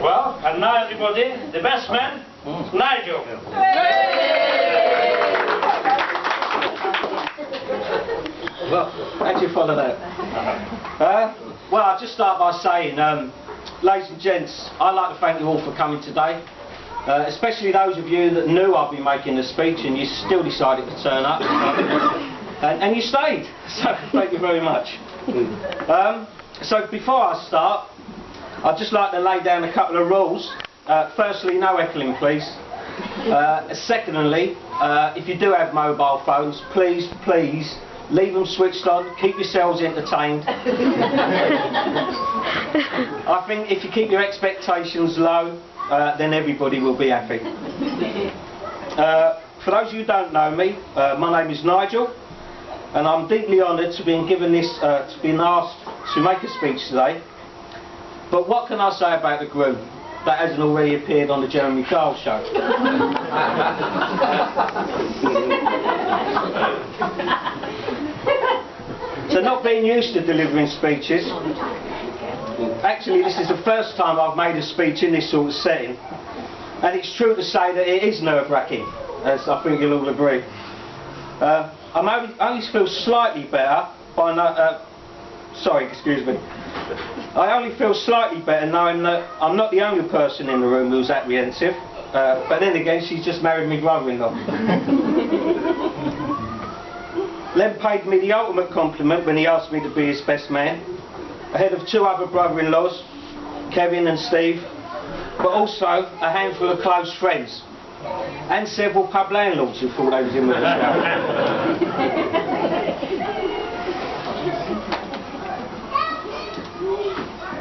Well, and now everybody, the best man, Nigel. Well, how'd you follow that? Well, I'll just start by saying, ladies and gents, I'd like to thank you all for coming today. Especially those of you that knew I'd be making the speech and you still decided to turn up. and you stayed, so thank you very much. So before I start, I'd just like to lay down a couple of rules. Firstly, no heckling please. Secondly, if you do have mobile phones, please leave them switched on, keep yourselves entertained. I think if you keep your expectations low, then everybody will be happy. For those of you who don't know me, my name is Nigel, and I'm deeply honoured to be given this, to be asked to make a speech today. But what can I say about the groom that hasn't already appeared on the Jeremy Kyle show? So not being used to delivering speeches, actually this is the first time I've made a speech in this sort of setting, and it's true to say that it is nerve-wracking, as I think you'll all agree. I only feel slightly better by I only feel slightly better knowing that I'm not the only person in the room who's apprehensive, but then again she's just married my brother-in-law. Len paid me the ultimate compliment when he asked me to be his best man, ahead of two other brother-in-laws, Kevin and Steve, but also a handful of close friends, and several pub landlords who thought they was in with the show.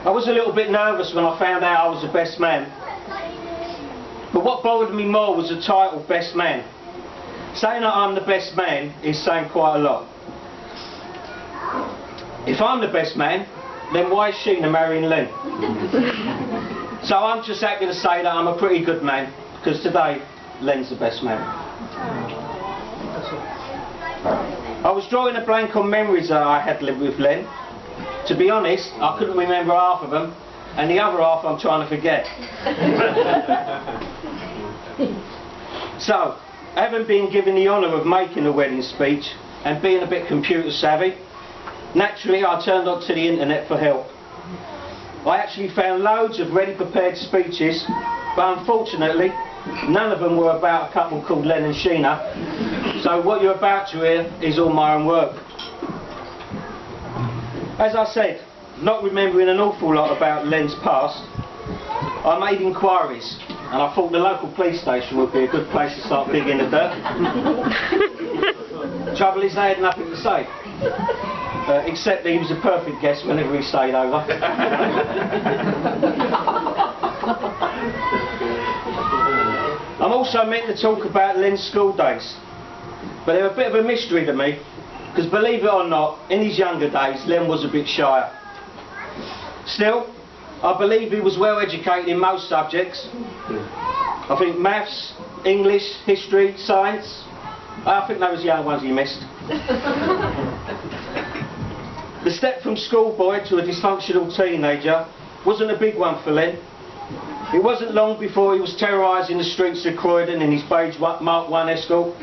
I was a little bit nervous when I found out I was the best man, but what bothered me more was the title best man. Saying that I'm the best man is saying quite a lot. If I'm the best man, then why is Sheena marrying Len? So I'm just happy to say that I'm a pretty good man, because today Len's the best man. I was drawing a blank on memories that I had lived with Len. To be honest, I couldn't remember half of them, and the other half I'm trying to forget. So, having been given the honour of making a wedding speech and being a bit computer savvy, naturally I turned onto the internet for help. I actually found loads of ready prepared speeches, but unfortunately none of them were about a couple called Len and Sheena, so what you're about to hear is all my own work. As I said, not remembering an awful lot about Len's past, I made inquiries, and I thought the local police station would be a good place to start digging the dirt. Trouble is, they had nothing to say, except that he was a perfect guest whenever he stayed over. I'm also meant to talk about Len's school days, but they're a bit of a mystery to me, because believe it or not, in his younger days, Len was a bit shyer. Still, I believe he was well educated in most subjects. I think maths, English, history, science, I think those were the other ones he missed. The step from schoolboy to a dysfunctional teenager wasn't a big one for Len. It wasn't long before he was terrorising the streets of Croydon in his beige Mark 1 Escort.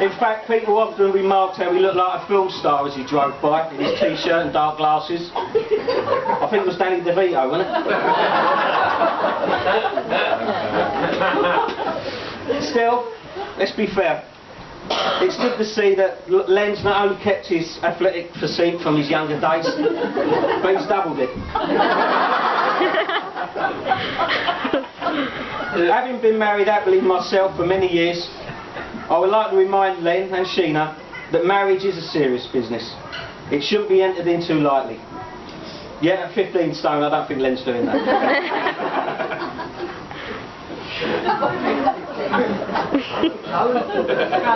In fact, people often remarked how he looked like a film star as he drove by, in his t-shirt and dark glasses. I think it was Danny DeVito, wasn't it? Still, let's be fair. It's good to see that Len's not only kept his athletic physique from his younger days, but he's doubled it. Having been married happily myself for many years, I would like to remind Len and Sheena that marriage is a serious business. It shouldn't be entered into lightly. Yet at 15 stone, I don't think Len's doing that.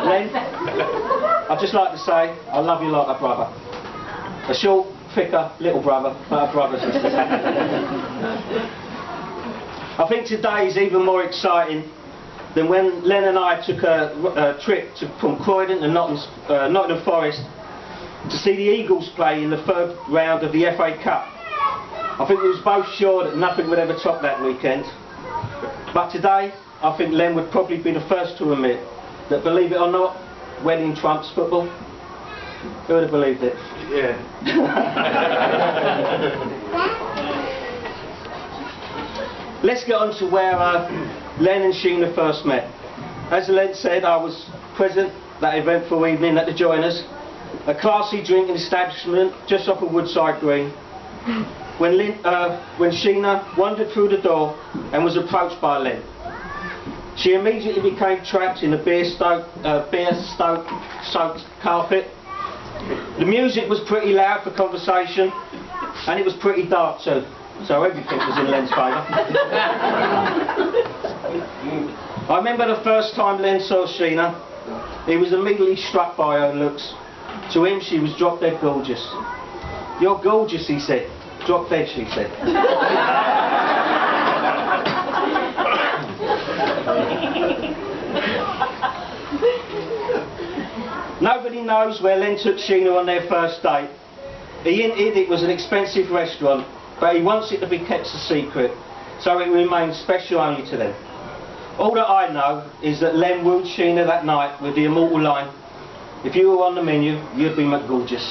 Len, I'd just like to say I love you like a brother. A short, thicker, little brother, but a brother sister. I think today is even more exciting than when Len and I took a trip from Croydon to Nottingham Forest to see the Eagles play in the third round of the FA Cup. I think we was both sure that nothing would ever top that weekend. But today, I think Len would probably be the first to admit that, believe it or not, wedding trumps football. Who would have believed it? Yeah. Let's get on to where Len and Sheena first met. As Len said, I was present that eventful evening at the Joiners, a classy drinking establishment just off of Woodside Green, when Sheena wandered through the door and was approached by Len. She immediately became trapped in the beer-soaked carpet. The music was pretty loud for conversation, and it was pretty dark too, so everything was in Len's favour. I remember the first time Len saw Sheena, he was immediately struck by her looks. To him, she was drop dead gorgeous. "You're gorgeous," he said. "Drop dead," she said. Nobody knows where Len took Sheena on their first date. He hinted it was an expensive restaurant, but he wants it to be kept a secret, so it remains special only to them. All that I know is that Len wooed Sheena that night with the immortal line, "If you were on the menu, you'd be McGorgeous."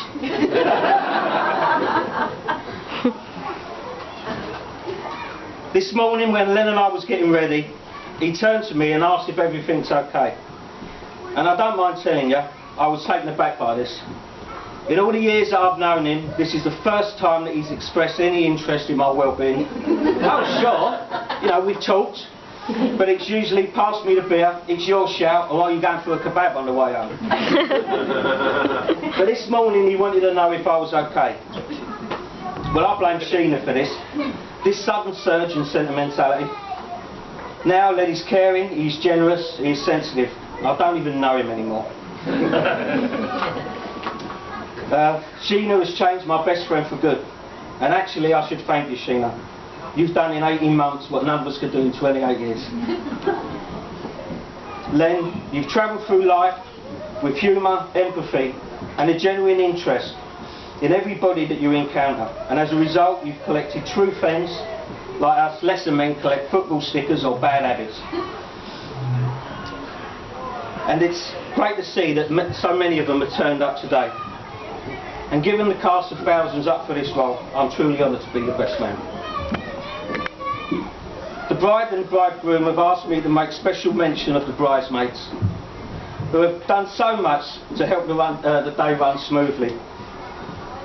This morning when Len and I was getting ready, he turned to me and asked if everything's okay. And I don't mind telling you, I was taken aback by this. In all the years that I've known him, this is the first time that he's expressed any interest in my well-being. Oh sure, you know, we've talked, but it's usually "Pass me the beer, it's your shout, or are you going for a kebab on the way home?" But this morning he wanted to know if I was okay. Well, I blame Sheena for this sudden surge in sentimentality. Now Len is caring, he's generous, he's sensitive. I don't even know him anymore. Sheena has changed my best friend for good. And actually I should thank you, Sheena. You've done in 18 months what none of us could do in 28 years. Len, you've travelled through life with humour, empathy and a genuine interest in everybody that you encounter. And as a result, you've collected true friends, like us lesser men collect football stickers or bad habits. And it's great to see that so many of them have turned up today. And given the cast of thousands up for this role, I'm truly honoured to be your best man. The bride and the bridegroom have asked me to make special mention of the bridesmaids, who have done so much to help the day run smoothly.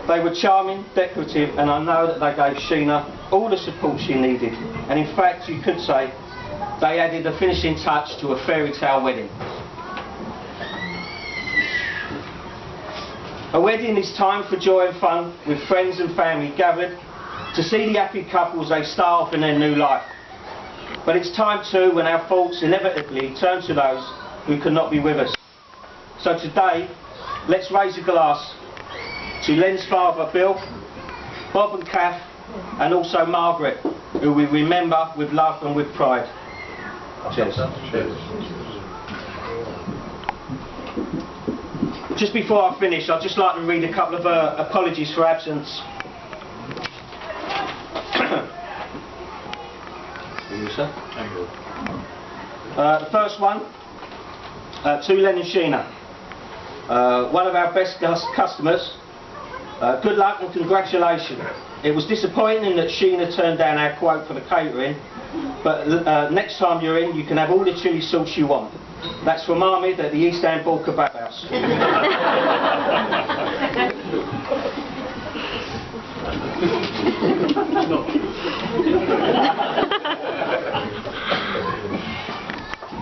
They were charming, decorative, and I know that they gave Sheena all the support she needed. And in fact, you could say, they added a finishing touch to a fairy tale wedding. A wedding is time for joy and fun, with friends and family gathered to see the happy couples they start off in their new life. But it's time too when our thoughts inevitably turn to those who cannot be with us. So today, let's raise a glass to Len's father Bill, Bob and Kath, and also Margaret, who we remember with love and with pride. Cheers. Cheers. Just before I finish, I'd just like to read a couple of apologies for absence. The first one, to Len and Sheena. One of our best customers. Good luck and congratulations. It was disappointing that Sheena turned down our quote for the catering, but next time you're in, you can have all the chilli sauce you want. That's from Ahmed at the East End Ball Kebab House.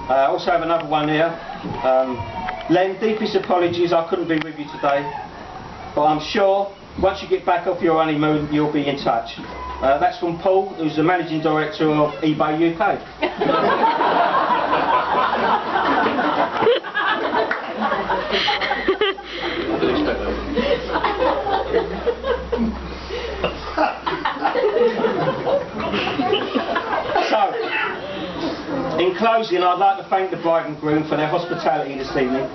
I also have another one here. Len, deepest apologies, I couldn't be with you today, but I'm sure once you get back off your honeymoon, you'll be in touch. That's from Paul, who's the managing director of eBay UK. So, in closing, I'd like to thank the bride and groom for their hospitality this evening.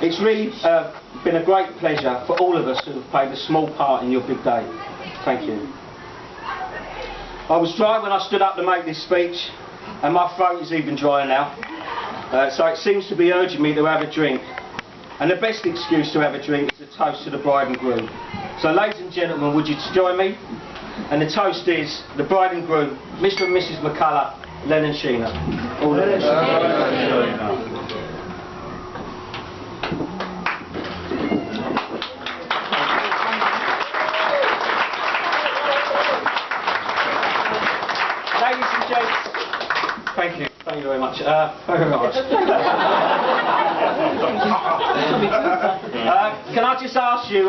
It's really been a great pleasure for all of us who have played a small part in your big day. Thank you. I was dry when I stood up to make this speech, and my throat is even drier now. So it seems to be urging me to have a drink. And the best excuse to have a drink is a toast to the bride and groom. So ladies and gentlemen, would you join me? And the toast is the bride and groom, Mr. and Mrs. McCullough, Len and Sheena. All the best. Ladies and gents, thank you very much. Very much. Can I just ask you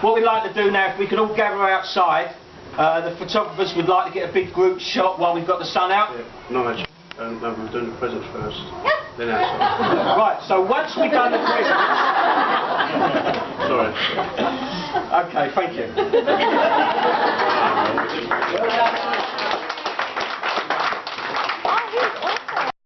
what we'd like to do now, if we could all gather outside. The photographers would like to get a big group shot while we've got the sun out. Yeah, Nigel, no, we're doing the presents first, then outside. Right, so once we've done the presents... Sorry. Okay, thank you.